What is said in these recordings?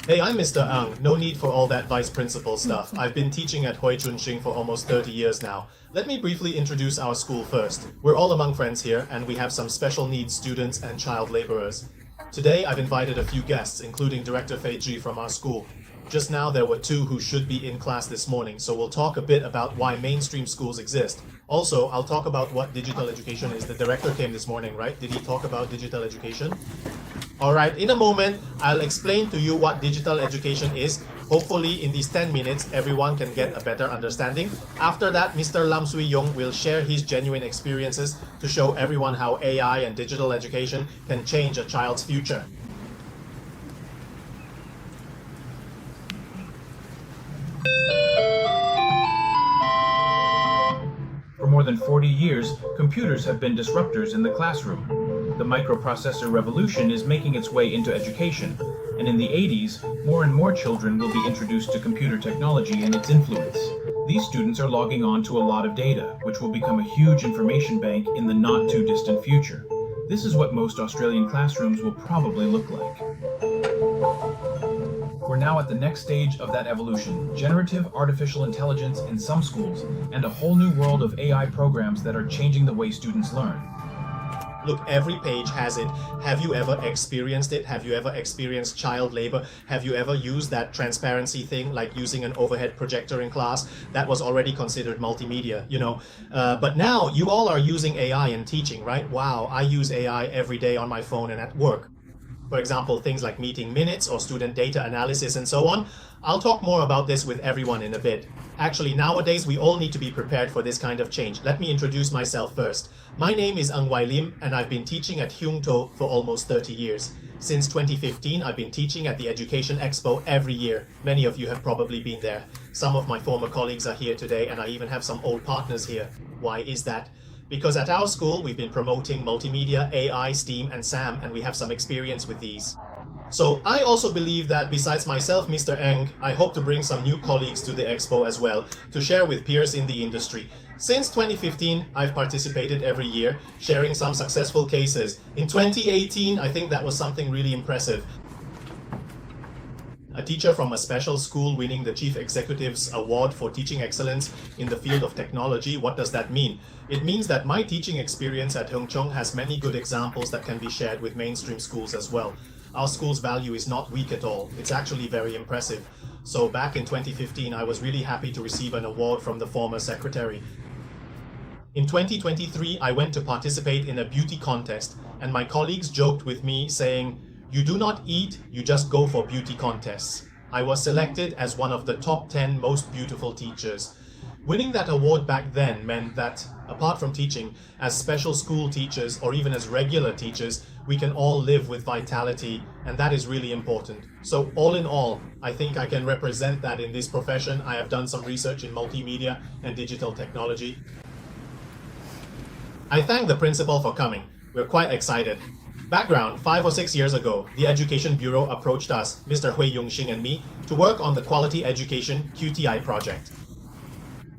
Hey, I'm Mr. Ang. No need for all that vice principal stuff. I've been teaching at Hui Chunxing for almost 30 years now. Let me briefly introduce our school first. We're all among friends here, and we have some special needs students and child laborers. Today, I've invited a few guests, including Director Fei Ji from our school. Just now, there were two who should be in class this morning, so we'll talk a bit about why mainstream schools exist. Also, I'll talk about what digital education is. The director came this morning, right? Did he talk about digital education? Alright, in a moment, I'll explain to you what digital education is. Hopefully, in these 10 minutes, everyone can get a better understanding. After that, Mr. Lin Xue Ying will share his genuine experiences to show everyone how AI and digital education can change a child's future. For more than 40 years, computers have been disruptors in the classroom. The microprocessor revolution is making its way into education, and in the 80s, more and more children will be introduced to computer technology and its influence. These students are logging on to a lot of data, which will become a huge information bank in the not-too-distant future. This is what most Australian classrooms will probably look like. We're now at the next stage of that evolution, generative artificial intelligence in some schools, and a whole new world of AI programs that are changing the way students learn. Look, every page has it. Have you ever experienced it? Have you ever experienced child labor? Have you ever used that transparency thing, like using an overhead projector in class? That was already considered multimedia, you know. But now you all are using AI in teaching, right? Wow, I use AI every day on my phone and at work. For example, things like meeting minutes or student data analysis and so on. I'll talk more about this with everyone in a bit. Actually, nowadays we all need to be prepared for this kind of change. Let me introduce myself first. My name is Ang Wai Lim, and I've been teaching at Hyung To for almost 30 years. Since 2015, I've been teaching at the Education Expo every year. Many of you have probably been there. Some of my former colleagues are here today, and I even have some old partners here. Why is that? Because at our school, we've been promoting multimedia, AI, STEAM, and SAM, and we have some experience with these. So I also believe that besides myself, Mr. Eng, I hope to bring some new colleagues to the expo as well, to share with peers in the industry. Since 2015, I've participated every year, sharing some successful cases. In 2018, I think that was something really impressive. A teacher from a special school winning the Chief Executive's Award for Teaching Excellence in the field of technology. What does that mean? It means that my teaching experience at Hung Chung has many good examples that can be shared with mainstream schools as well. Our school's value is not weak at all. It's actually very impressive. So back in 2015, I was really happy to receive an award from the former secretary. In 2023, I went to participate in a beauty contest, and my colleagues joked with me saying, "You do not eat, you just go for beauty contests." I was selected as one of the top 10 most beautiful teachers. Winning that award back then meant that, apart from teaching, as special school teachers or even as regular teachers, we can all live with vitality, and that is really important. So all in all, I think I can represent that in this profession. I have done some research in multimedia and digital technology. I thank the principal for coming. We're quite excited. Background, 5 or 6 years ago, the Education Bureau approached us, Mr. Hui Yongxing and me, to work on the Quality Education QTI project.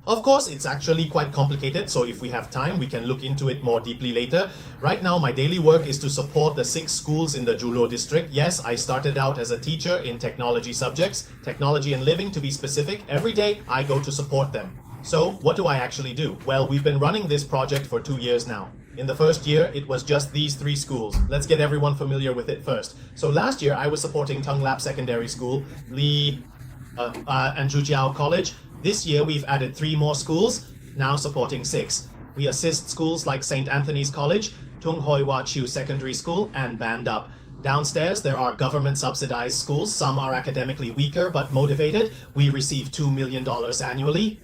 Of course, it's actually quite complicated, so if we have time, we can look into it more deeply later. Right now, my daily work is to support the 6 schools in the Zhulo district. Yes, I started out as a teacher in technology subjects, technology and living to be specific. Every day, I go to support them. So, what do I actually do? Well, we've been running this project for 2 years now. In the first year, it was just these 3 schools. Let's get everyone familiar with it first. So last year, I was supporting Tung Lap Secondary School, and Zhujiao College. This year, we've added 3 more schools, now supporting 6. We assist schools like St. Anthony's College, Tung Hoi Wa Chiu Secondary School, and Band Up. Downstairs, there are government-subsidized schools. Some are academically weaker but motivated. We receive $2 million annually.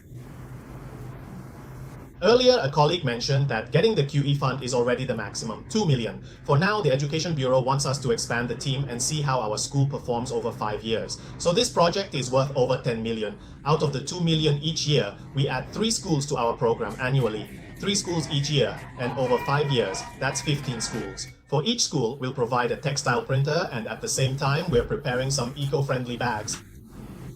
Earlier, a colleague mentioned that getting the QE fund is already the maximum, 2 million. For now, the Education Bureau wants us to expand the team and see how our school performs over 5 years. So this project is worth over 10 million. Out of the 2 million each year, we add 3 schools to our program annually. 3 schools each year, and over 5 years, that's 15 schools. For each school, we'll provide a textile printer, and at the same time, we're preparing some eco-friendly bags.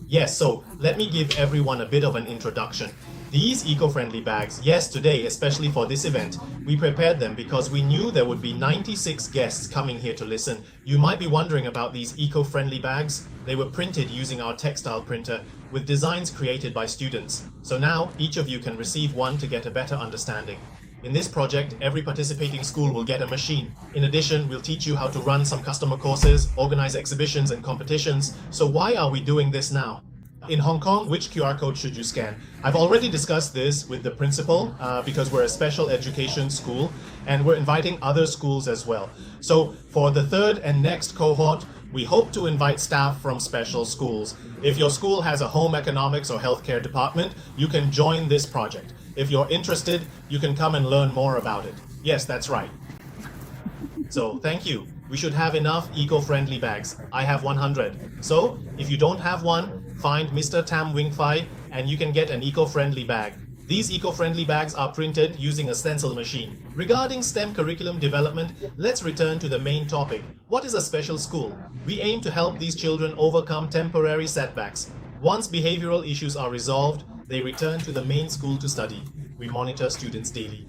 Yes, so let me give everyone a bit of an introduction. These eco-friendly bags, yes, today, especially for this event, we prepared them because we knew there would be 96 guests coming here to listen. You might be wondering about these eco-friendly bags. They were printed using our textile printer with designs created by students. So now each of you can receive one to get a better understanding. In this project, every participating school will get a machine. In addition, we'll teach you how to run some customer courses, organize exhibitions and competitions. So why are we doing this now? In Hong Kong, which QR code should you scan? I've already discussed this with the principal because we're a special education school and we're inviting other schools as well. So for the third and next cohort, we hope to invite staff from special schools. If your school has a home economics or healthcare department, you can join this project. If you're interested, you can come and learn more about it. Yes, that's right. So thank you. We should have enough eco-friendly bags. I have 100. So if you don't have one, find Mr. Tam Wing Fai and you can get an eco-friendly bag. These eco-friendly bags are printed using a stencil machine. Regarding STEM curriculum development, let's return to the main topic. What is a special school? We aim to help these children overcome temporary setbacks. Once behavioral issues are resolved, they return to the main school to study. We monitor students daily.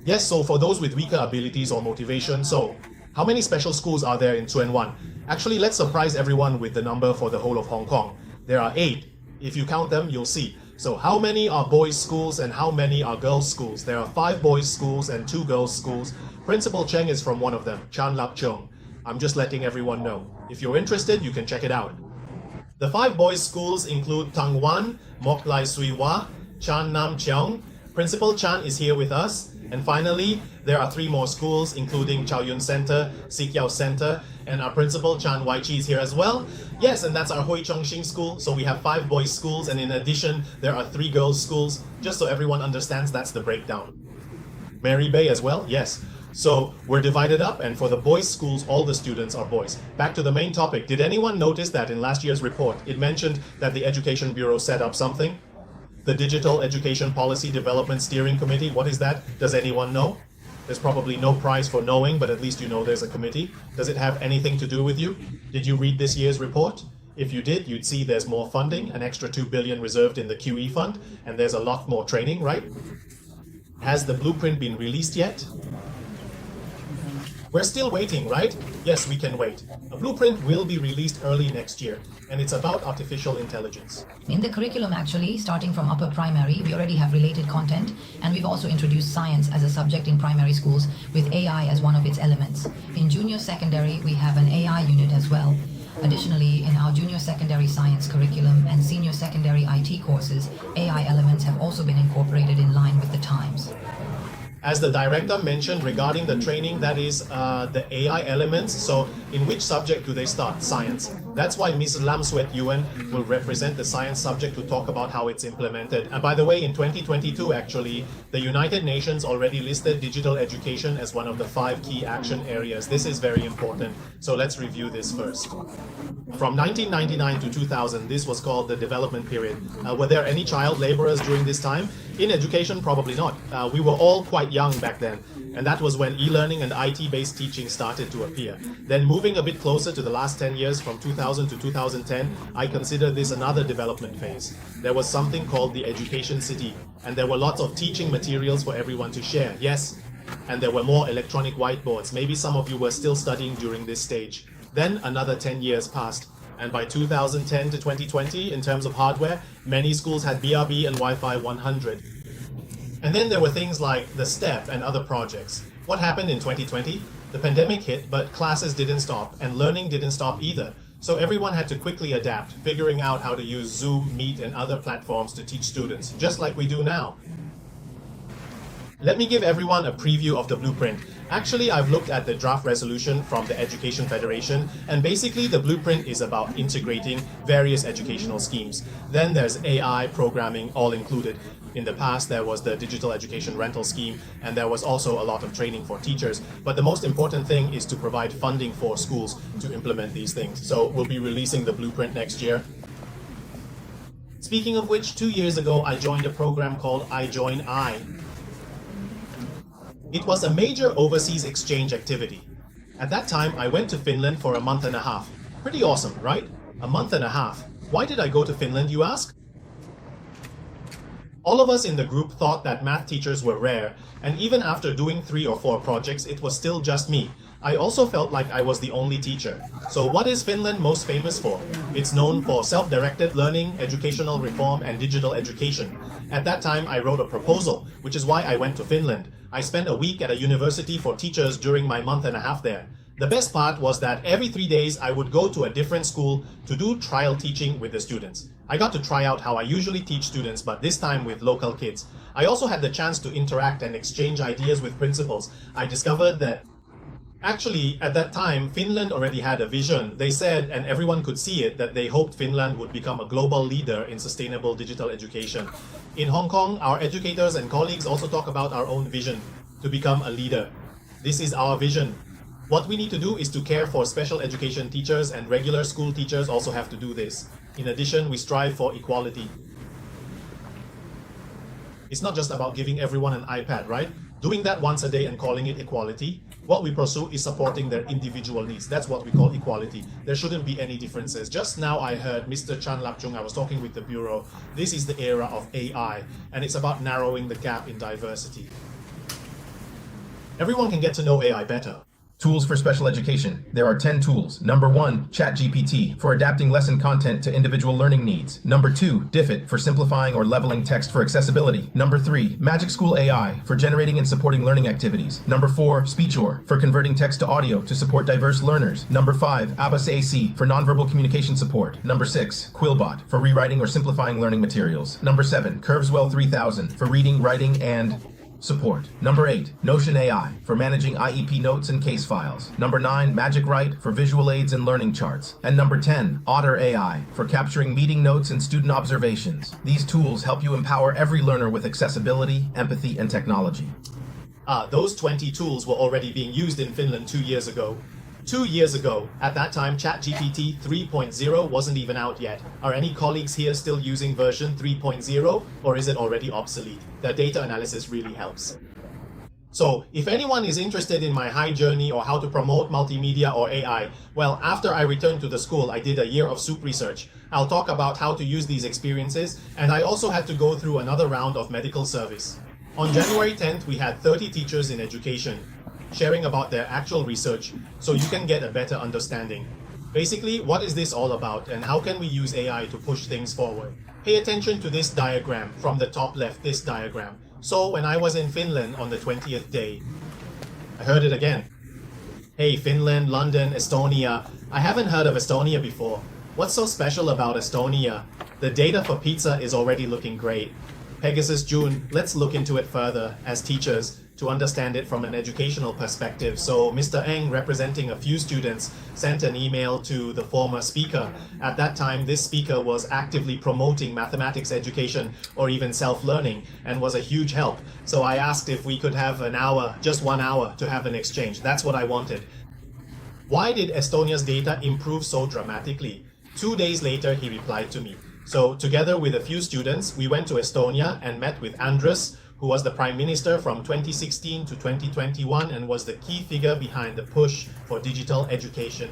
Yes, so for those with weaker abilities or motivation, how many special schools are there in Tsuen Wan? Actually, let's surprise everyone with the number for the whole of Hong Kong. There are 8. If you count them, you'll see. So how many are boys' schools and how many are girls' schools? There are 5 boys' schools and 2 girls' schools. Principal Cheng is from one of them, Chan Lap Chung. I'm just letting everyone know. If you're interested, you can check it out. The 5 boys' schools include Tang Wan, Mok Lai Sui Wa, Chan Nam Cheong. Principal Chan is here with us. And finally, there are 3 more schools, including Chow Yun Center, Sik Yao Center, and our principal, Chan Wai Chi, is here as well. Yes, and that's our Hui Chong Xing school. So we have 5 boys' schools, and in addition, there are 3 girls' schools. Just so everyone understands, that's the breakdown. Mary Bay as well? Yes. So we're divided up, and for the boys' schools, all the students are boys. Back to the main topic. Did anyone notice that in last year's report, it mentioned that the Education Bureau set up something? The Digital Education Policy Development Steering Committee, what is that? Does anyone know? There's probably no prize for knowing, but at least you know there's a committee. Does it have anything to do with you? Did you read this year's report? If you did, you'd see there's more funding, an extra 2 billion reserved in the QE fund, and there's a lot more training, right? Has the blueprint been released yet? We're still waiting, right? Yes, we can wait. A blueprint will be released early next year, and it's about artificial intelligence. In the curriculum, actually, starting from upper primary, we already have related content, and we've also introduced science as a subject in primary schools with AI as one of its elements. In junior secondary, we have an AI unit as well. Additionally, in our junior secondary science curriculum and senior secondary IT courses, AI elements have also been incorporated in line with the times. As the director mentioned regarding the training, that is the AI elements. So in which subject do they start? Science. That's why Ms. Lam Swet Yuen will represent the science subject to talk about how it's implemented. And by the way, in 2022, actually, the United Nations already listed digital education as one of the 5 key action areas. This is very important. So let's review this first. From 1999 to 2000, this was called the development period. Were there any child laborers during this time? In education, probably not. We were all quite young back then, and that was when e-learning and IT-based teaching started to appear. Then moving a bit closer to the last 10 years, from 2000 to 2010, I consider this another development phase. There was something called the Education City, and there were lots of teaching materials for everyone to share, yes, and there were more electronic whiteboards. Maybe some of you were still studying during this stage. Then another 10 years passed, and by 2010 to 2020, in terms of hardware, many schools had BRB and Wi-Fi 100. And then there were things like the STEP and other projects. What happened in 2020? The pandemic hit, but classes didn't stop, and learning didn't stop either. So everyone had to quickly adapt, figuring out how to use Zoom, Meet, and other platforms to teach students, just like we do now. Let me give everyone a preview of the blueprint. Actually, I've looked at the draft resolution from the Education Federation, and basically the blueprint is about integrating various educational schemes. Then there's AI, programming, all included. In the past, there was the digital education rental scheme, and there was also a lot of training for teachers. But the most important thing is to provide funding for schools to implement these things. So we'll be releasing the blueprint next year. Speaking of which, 2 years ago, I joined a program called iJoin AI. It was a major overseas exchange activity. At that time, I went to Finland for a month and a half. Pretty awesome, right? A month and a half. Why did I go to Finland, you ask? All of us in the group thought that math teachers were rare, and even after doing 3 or 4 projects, it was still just me. I also felt like I was the only teacher. So what is Finland most famous for? It's known for self-directed learning, educational reform, and digital education. At that time, I wrote a proposal, which is why I went to Finland. I spent a week at a university for teachers during my month and a half there. The best part was that every 3 days I would go to a different school to do trial teaching with the students. I got to try out how I usually teach students, but this time with local kids. I also had the chance to interact and exchange ideas with principals. I discovered that actually, at that time, Finland already had a vision. They said, and everyone could see it, that they hoped Finland would become a global leader in sustainable digital education. In Hong Kong, our educators and colleagues also talk about our own vision to become a leader. This is our vision. What we need to do is to care for special education teachers, and regular school teachers also have to do this. In addition, we strive for equality. It's not just about giving everyone an iPad, right? Doing that once a day and calling it equality. What we pursue is supporting their individual needs. That's what we call equality. There shouldn't be any differences. Just now I heard Mr. Chung, I was talking with the Bureau. This is the era of AI, and it's about narrowing the gap in diversity. Everyone can get to know AI better. Tools for special education. There are 10 tools. Number 1, ChatGPT for adapting lesson content to individual learning needs. Number 2, Diffit for simplifying or leveling text for accessibility. Number 3, Magic School AI for generating and supporting learning activities. Number 4, Speechor for converting text to audio to support diverse learners. Number 5, Abbas AC for nonverbal communication support. Number 6, Quillbot for rewriting or simplifying learning materials. Number 7, Curveswell 3000 for reading, writing, and support. Number 8, Notion AI for managing IEP notes and case files. Number 9, Magic Write for visual aids and learning charts. And number 10, Otter AI for capturing meeting notes and student observations. These tools help you empower every learner with accessibility, empathy, and technology. Those 20 tools were already being used in Finland 2 years ago. 2 years ago, at that time, ChatGPT 3.0 wasn't even out yet. Are any colleagues here still using version 3.0, or is it already obsolete? The data analysis really helps. So, if anyone is interested in my high journey or how to promote multimedia or AI, well, after I returned to the school, I did a year of soup research. I'll talk about how to use these experiences, and I also had to go through another round of medical service. On January 10th, we had 30 teachers in education sharing about their actual research so you can get a better understanding. Basically, what is this all about and how can we use AI to push things forward? Pay attention to this diagram from the top left, this diagram. So when I was in Finland on the 20th day, I heard it again. Hey, Finland, London, Estonia. I haven't heard of Estonia before. What's so special about Estonia? The data for pizza is already looking great. Pegasus June, let's look into it further as teachers to understand it from an educational perspective. So Mr. Eng, representing a few students, sent an email to the former speaker. At that time, this speaker was actively promoting mathematics education or even self-learning and was a huge help. So I asked if we could have an hour, just 1 hour, to have an exchange. That's what I wanted. Why did Estonia's data improve so dramatically? 2 days later, he replied to me. So together with a few students, we went to Estonia and met with Andrus, who was the Prime Minister from 2016 to 2021 and was the key figure behind the push for digital education.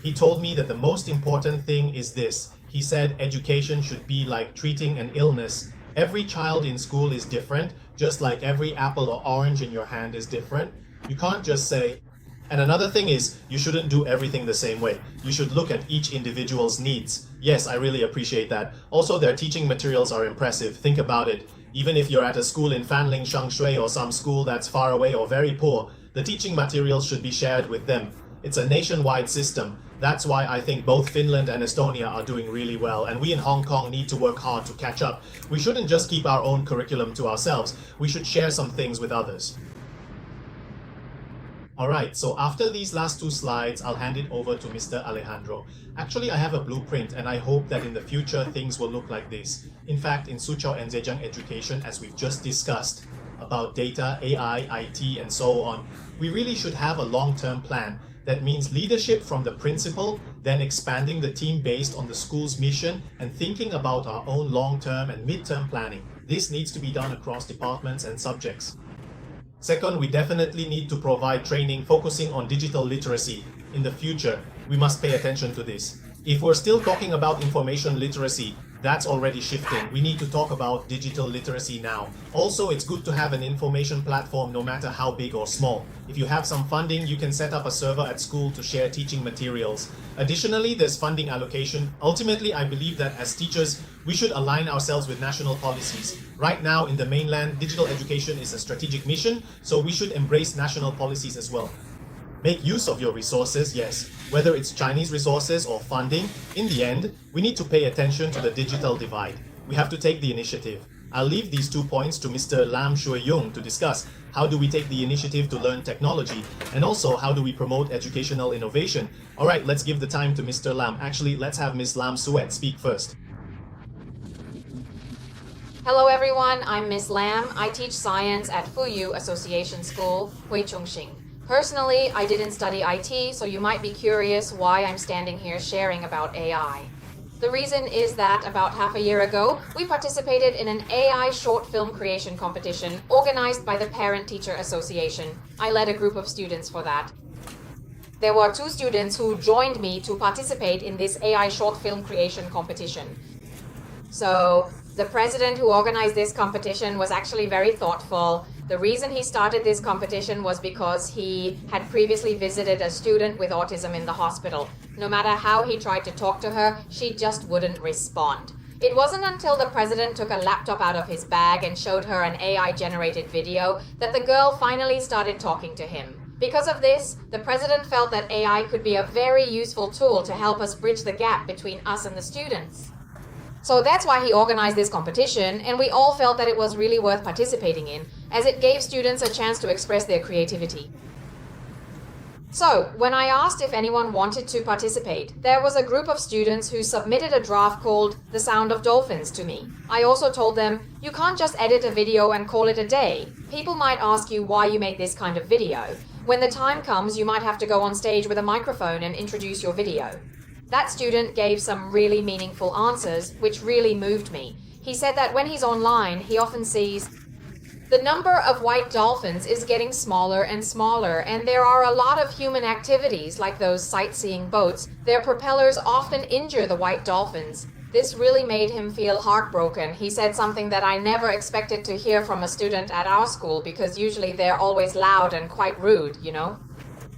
He told me that the most important thing is this. He said education should be like treating an illness. Every child in school is different, just like every apple or orange in your hand is different. You can't just say. And another thing is, you shouldn't do everything the same way. You should look at each individual's needs. Yes, I really appreciate that. Also, their teaching materials are impressive. Think about it. Even if you're at a school in Fanling, Shangshui, or some school that's far away or very poor, the teaching materials should be shared with them. It's a nationwide system. That's why I think both Finland and Estonia are doing really well, and we in Hong Kong need to work hard to catch up. We shouldn't just keep our own curriculum to ourselves. We should share some things with others. Alright, so after these last 2 slides, I'll hand it over to Mr. Alejandro. Actually, I have a blueprint and I hope that in the future things will look like this. In fact, in Suzhou and Zhejiang education, as we've just discussed about data, AI, IT, and so on, we really should have a long-term plan. That means leadership from the principal, then expanding the team based on the school's mission and thinking about our own long-term and mid-term planning. This needs to be done across departments and subjects. Second, we definitely need to provide training focusing on digital literacy. In the future, we must pay attention to this. If we're still talking about information literacy, that's already shifting. We need to talk about digital literacy now. Also, it's good to have an information platform no matter how big or small. If you have some funding, you can set up a server at school to share teaching materials. Additionally, there's funding allocation. Ultimately, I believe that as teachers, we should align ourselves with national policies. Right now, in the mainland, digital education is a strategic mission, so we should embrace national policies as well. Make use of your resources, yes. Whether it's Chinese resources or funding, in the end, we need to pay attention to the digital divide. We have to take the initiative. I'll leave these 2 points to Mr. Lin Xue Ying to discuss. How do we take the initiative to learn technology? And also, how do we promote educational innovation? Alright, let's give the time to Mr. Lam. Actually, let's have Ms. Lam Suet speak first. Hello everyone, I'm Miss Lam. I teach science at Fuyu Association School, Huichongxing. Personally, I didn't study IT, so you might be curious why I'm standing here sharing about AI. The reason is that about half a year ago, we participated in an AI short film creation competition organized by the Parent Teacher Association. I led a group of students for that. There were 2 students who joined me to participate in this AI short film creation competition. So, the president who organized this competition was actually very thoughtful. The reason he started this competition was because he had previously visited a student with autism in the hospital. No matter how he tried to talk to her, she just wouldn't respond. It wasn't until the president took a laptop out of his bag and showed her an AI-generated video that the girl finally started talking to him. Because of this, the president felt that AI could be a very useful tool to help us bridge the gap between us and the students. So that's why he organized this competition, and we all felt that it was really worth participating in, as it gave students a chance to express their creativity. So, when I asked if anyone wanted to participate, there was a group of students who submitted a draft called The Sound of Dolphins to me. I also told them, you can't just edit a video and call it a day. People might ask you why you made this kind of video. When the time comes, you might have to go on stage with a microphone and introduce your video. That student gave some really meaningful answers, which really moved me. He said that when he's online, he often sees the number of white dolphins is getting smaller and smaller, and there are a lot of human activities like those sightseeing boats. Their propellers often injure the white dolphins. This really made him feel heartbroken. He said something that I never expected to hear from a student at our school, because usually they're always loud and quite rude, you know?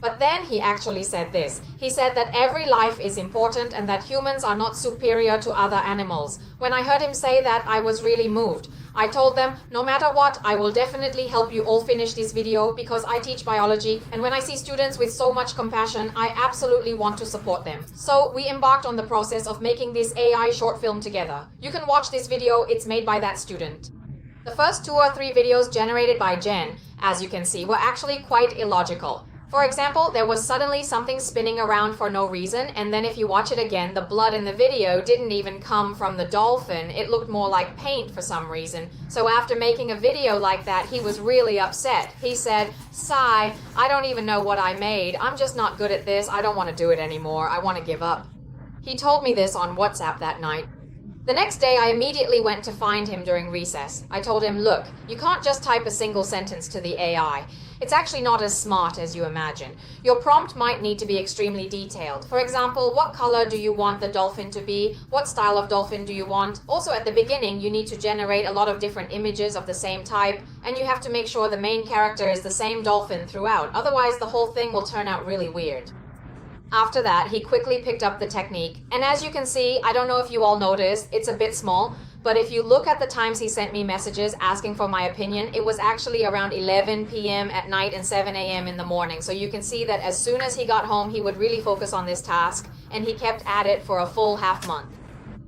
But then he actually said this. He said that every life is important and that humans are not superior to other animals. When I heard him say that, I was really moved. I told them, no matter what, I will definitely help you all finish this video because I teach biology, and when I see students with so much compassion, I absolutely want to support them. So we embarked on the process of making this AI short film together. You can watch this video, it's made by that student. The first 2 or 3 videos generated by Jen, as you can see, were actually quite illogical. For example, there was suddenly something spinning around for no reason, and then if you watch it again, the blood in the video didn't even come from the dolphin. It looked more like paint for some reason. So after making a video like that, he was really upset. He said, "Sigh, I don't even know what I made. I'm just not good at this. I don't want to do it anymore. I want to give up." He told me this on WhatsApp that night. The next day, I immediately went to find him during recess. I told him, look, you can't just type a single sentence to the AI. It's actually not as smart as you imagine. Your prompt might need to be extremely detailed. For example, what color do you want the dolphin to be? What style of dolphin do you want? Also, at the beginning, you need to generate a lot of different images of the same type, and you have to make sure the main character is the same dolphin throughout. Otherwise, the whole thing will turn out really weird. After that, he quickly picked up the technique. And as you can see, I don't know if you all noticed, it's a bit small, but if you look at the times he sent me messages asking for my opinion, it was actually around 11 p.m. at night and 7 a.m. in the morning. So you can see that as soon as he got home, he would really focus on this task, and he kept at it for a full half month.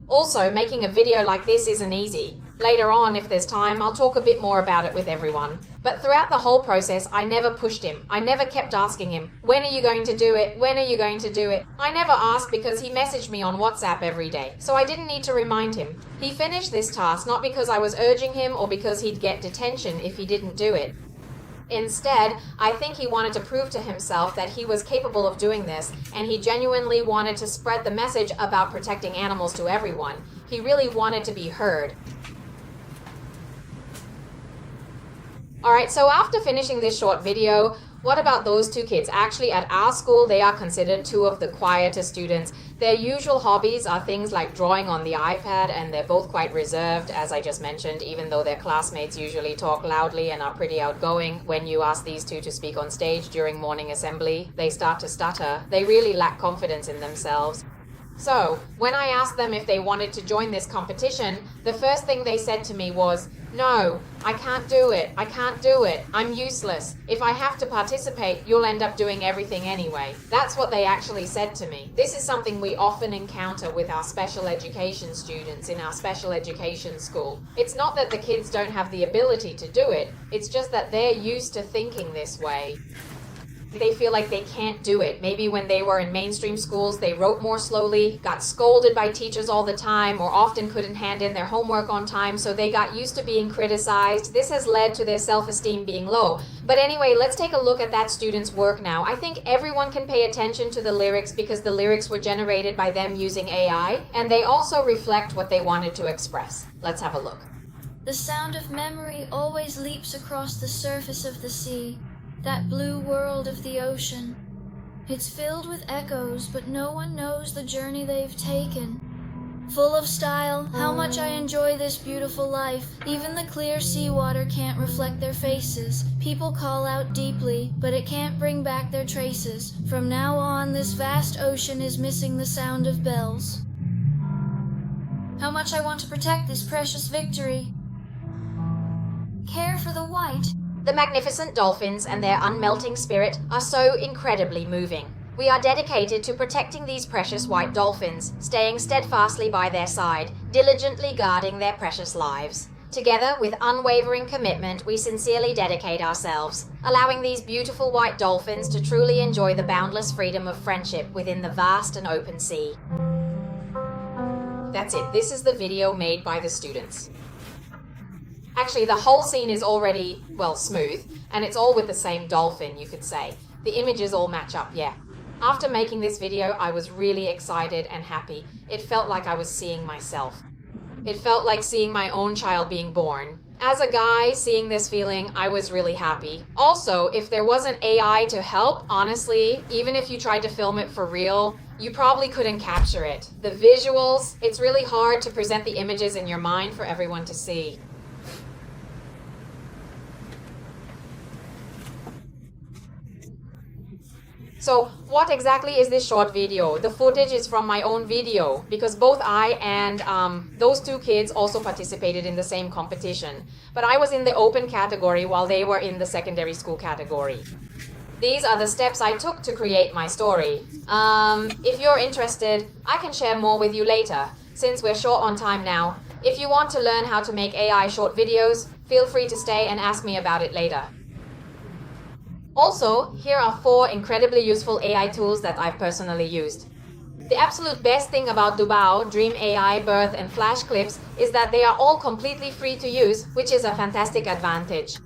Also, making a video like this isn't easy. Later on, if there's time, I'll talk a bit more about it with everyone. But throughout the whole process, I never pushed him. I never kept asking him, when are you going to do it? When are you going to do it? I never asked because he messaged me on WhatsApp every day, so I didn't need to remind him. He finished this task not because I was urging him or because he'd get detention if he didn't do it. Instead, I think he wanted to prove to himself that he was capable of doing this, and he genuinely wanted to spread the message about protecting animals to everyone. He really wanted to be heard. Alright, so after finishing this short video, what about those 2 kids? Actually, at our school, they are considered 2 of the quietest students. Their usual hobbies are things like drawing on the iPad, and they're both quite reserved, as I just mentioned, even though their classmates usually talk loudly and are pretty outgoing. When you ask these two to speak on stage during morning assembly, they start to stutter. They really lack confidence in themselves. So, when I asked them if they wanted to join this competition, the first thing they said to me was, "No, I can't do it. I can't do it. I'm useless. If I have to participate, you'll end up doing everything anyway." That's what they actually said to me. This is something we often encounter with our special education students in our special education school. It's not that the kids don't have the ability to do it, it's just that they're used to thinking this way. They feel like they can't do it. Maybe when they were in mainstream schools, they wrote more slowly, got scolded by teachers all the time, or often couldn't hand in their homework on time, so they got used to being criticized. This has led to their self-esteem being low. But anyway, let's take a look at that student's work now. I think everyone can pay attention to the lyrics because the lyrics were generated by them using AI, and they also reflect what they wanted to express. Let's have a look. The sound of memory always leaps across the surface of the sea. That blue world of the ocean. It's filled with echoes, but no one knows the journey they've taken. Full of style, how much I enjoy this beautiful life. Even the clear seawater can't reflect their faces. People call out deeply, but it can't bring back their traces. From now on, this vast ocean is missing the sound of bells. How much I want to protect this precious victory. Care for the white. The magnificent dolphins and their unmelting spirit are so incredibly moving. We are dedicated to protecting these precious white dolphins, staying steadfastly by their side, diligently guarding their precious lives. Together, with unwavering commitment, we sincerely dedicate ourselves, allowing these beautiful white dolphins to truly enjoy the boundless freedom of friendship within the vast and open sea. That's it. This is the video made by the students. Actually, the whole scene is already, well, smooth, and it's all with the same dolphin, you could say. The images all match up, yeah. After making this video, I was really excited and happy. It felt like I was seeing myself. It felt like seeing my own child being born. As a guy seeing this feeling, I was really happy. Also, if there wasn't AI to help, honestly, even if you tried to film it for real, you probably couldn't capture it. The visuals, it's really hard to present the images in your mind for everyone to see. So what exactly is this short video? The footage is from my own video because both I and those two kids also participated in the same competition. But I was in the open category while they were in the secondary school category. These are the steps I took to create my story. If you're interested, I can share more with you later, since we're short on time now. If you want to learn how to make AI short videos, feel free to stay and ask me about it later. Also, here are 4 incredibly useful AI tools that I've personally used. The absolute best thing about Doubao, Dream AI, Birth, and Flash Clips is that they are all completely free to use, which is a fantastic advantage.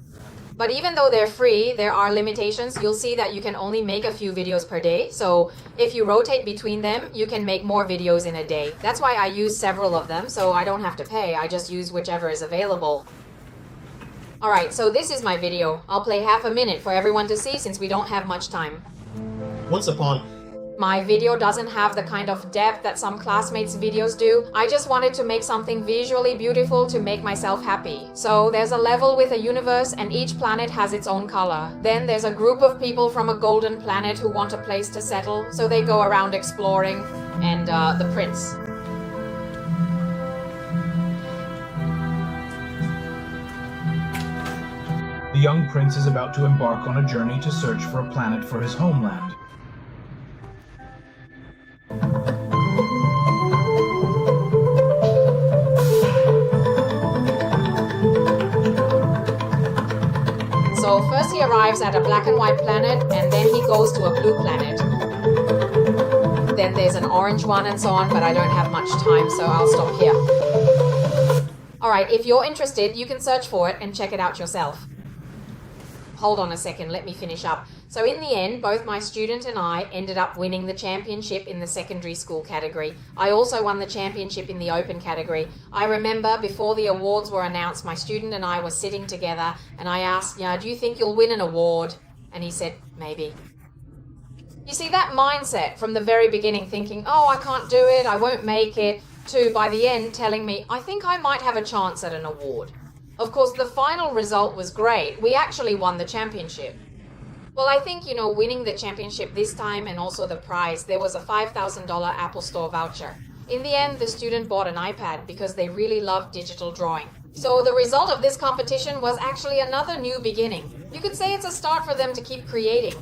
But even though they're free, there are limitations. You'll see that you can only make a few videos per day. So if you rotate between them, you can make more videos in a day. That's why I use several of them, so I don't have to pay. I just use whichever is available. Alright, so this is my video. I'll play half a minute for everyone to see since we don't have much time. Once upon My video doesn't have the kind of depth that some classmates' videos do. I just wanted to make something visually beautiful to make myself happy. So there's a level with a universe and each planet has its own color. Then there's a group of people from a golden planet who want a place to settle, so they go around exploring. And the prince. The young prince is about to embark on a journey to search for a planet for his homeland. So first he arrives at a black and white planet, and then he goes to a blue planet. Then there's an orange one and so on, but I don't have much time, so I'll stop here. Alright, if you're interested, you can search for it and check it out yourself. Hold on a second, let me finish up. So in the end, both my student and I ended up winning the championship in the secondary school category. I also won the championship in the open category. I remember before the awards were announced, my student and I were sitting together and I asked, do you think you'll win an award? And he said, maybe. You see, that mindset from the very beginning, thinking, oh, I can't do it, I won't make it, to by the end telling me, I think I might have a chance at an award. Of course, the final result was great. We actually won the championship. Well, I think, winning the championship this time and also the prize, there was a $5,000 Apple Store voucher. In the end, the student bought an iPad because they really loved digital drawing. So the result of this competition was actually another new beginning. You could say it's a start for them to keep creating.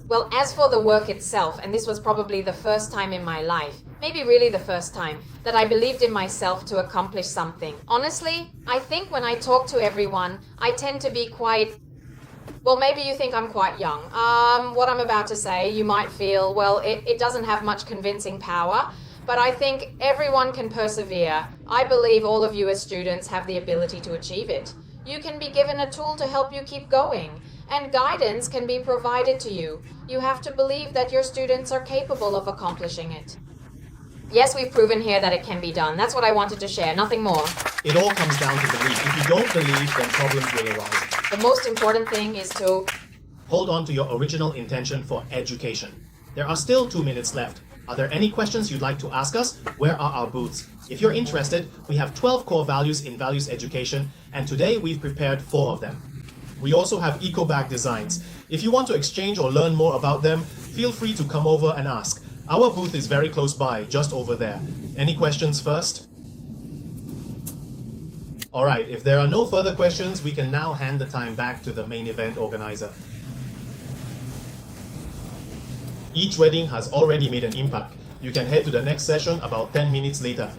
Well, as for the work itself, and this was probably the first time in my life, maybe really the first time, that I believed in myself to accomplish something. Honestly, I think when I talk to everyone, I tend to be quite... Well, maybe you think I'm quite young. What I'm about to say, you might feel, well, it doesn't have much convincing power, but I think everyone can persevere. I believe all of you as students have the ability to achieve it. You can be given a tool to help you keep going, and guidance can be provided to you. You have to believe that your students are capable of accomplishing it. Yes, we've proven here that it can be done. That's what I wanted to share, nothing more. It all comes down to belief. If you don't believe, then problems will arise. The most important thing is to hold on to your original intention for education. There are still 2 minutes left. Are there any questions you'd like to ask us? Where are our booths? If you're interested, we have 12 core values in values education, and today we've prepared 4 of them. We also have eco bag designs. If you want to exchange or learn more about them, feel free to come over and ask. Our booth is very close by, just over there. Any questions first? Alright, if there are no further questions, we can now hand the time back to the main event organizer. Each wedding has already made an impact. You can head to the next session about 10 minutes later.